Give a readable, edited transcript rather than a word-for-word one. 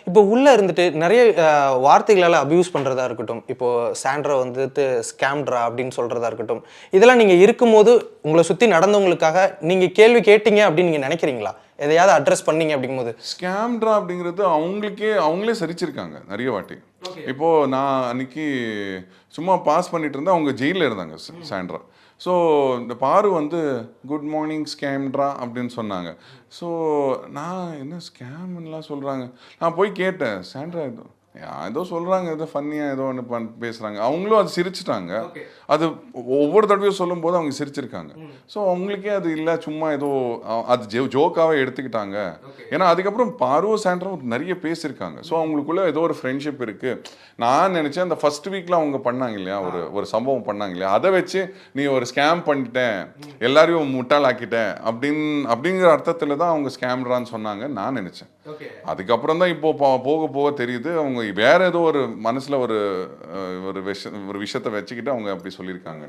இப்போ உள்ள இருந்துட்டு நிறைய வார்த்தைகளால் அபியூஸ் பண்ணுறதா இருக்கட்டும், இப்போ சாண்ட்ரா வந்துட்டு ஸ்கேம்ட்ரா அப்படின்னு சொல்கிறதா இருக்கட்டும், இதெல்லாம் நீங்கள் இருக்கும்போது உங்களை சுற்றி நடந்தவங்களுக்காக நீங்கள் கேள்வி கேட்டீங்க அப்படின்னு நீங்கள் நினைக்கிறீங்களா? எதையாவது அட்ரஸ் பண்ணீங்க அப்படிங்கும்போது? ஸ்கேம்ட்ரா அப்படிங்கிறது அவங்களே சரிச்சிருக்காங்க நிறைய வாட்டி. இப்போ நான் அன்னைக்கு சும்மா பாஸ் பண்ணிட்டு இருந்தா அவங்க ஜெயிலில் இருந்தாங்க சாண்ட்ரா. ஸோ இந்த பாரு வந்து குட் மார்னிங் ஸ்கேம்ட்ரா அப்படின்னு சொன்னாங்க. ஸோ நான் என்ன ஸ்கேம்லாம் சொல்கிறாங்க, நான் போய் கேட்டேன் சாண்ட்ரா ஏதோ சொல்கிறாங்க, ஏதோ ஃபன்னியாக ஏதோ ஒன்று பேசுகிறாங்க. அவங்களும் அது சிரிச்சிட்டாங்க. அது ஒவ்வொரு தடவையும் சொல்லும் போது அவங்க சிரிச்சிருக்காங்க. ஸோ அவங்களுக்கே அது இல்லை, சும்மா ஏதோ அது ஜோக்காகவே எடுத்துக்கிட்டாங்க. ஏன்னா அதுக்கப்புறம் பாருவும் சாண்ட்ராவும் நிறைய பேசியிருக்காங்க. ஸோ அவங்களுக்குள்ள ஏதோ ஒரு ஃப்ரெண்ட்ஷிப் இருக்குது. நான் நினச்சேன் அந்த ஃபர்ஸ்ட் வீக்கில் அவங்க பண்ணாங்க இல்லையா, ஒரு சம்பவம் பண்ணாங்க இல்லையா, அதை வச்சு நீ ஒரு ஸ்கேம் பண்ணிட்டேன், எல்லாரையும் முட்டாளாக்கிட்டேன் அப்படிங்கிற அர்த்தத்தில் தான் அவங்க ஸ்கேம்ரான்னு சொன்னாங்க நான் நினச்சேன். அதுக்கப்புறம் தான் இப்போ போக போக தெரியுது அவங்க வேற ஏதோ ஒரு மனசுல ஒரு விஷயத்தை வச்சுக்கிட்டு அவங்க அப்படி சொல்லியிருக்காங்க.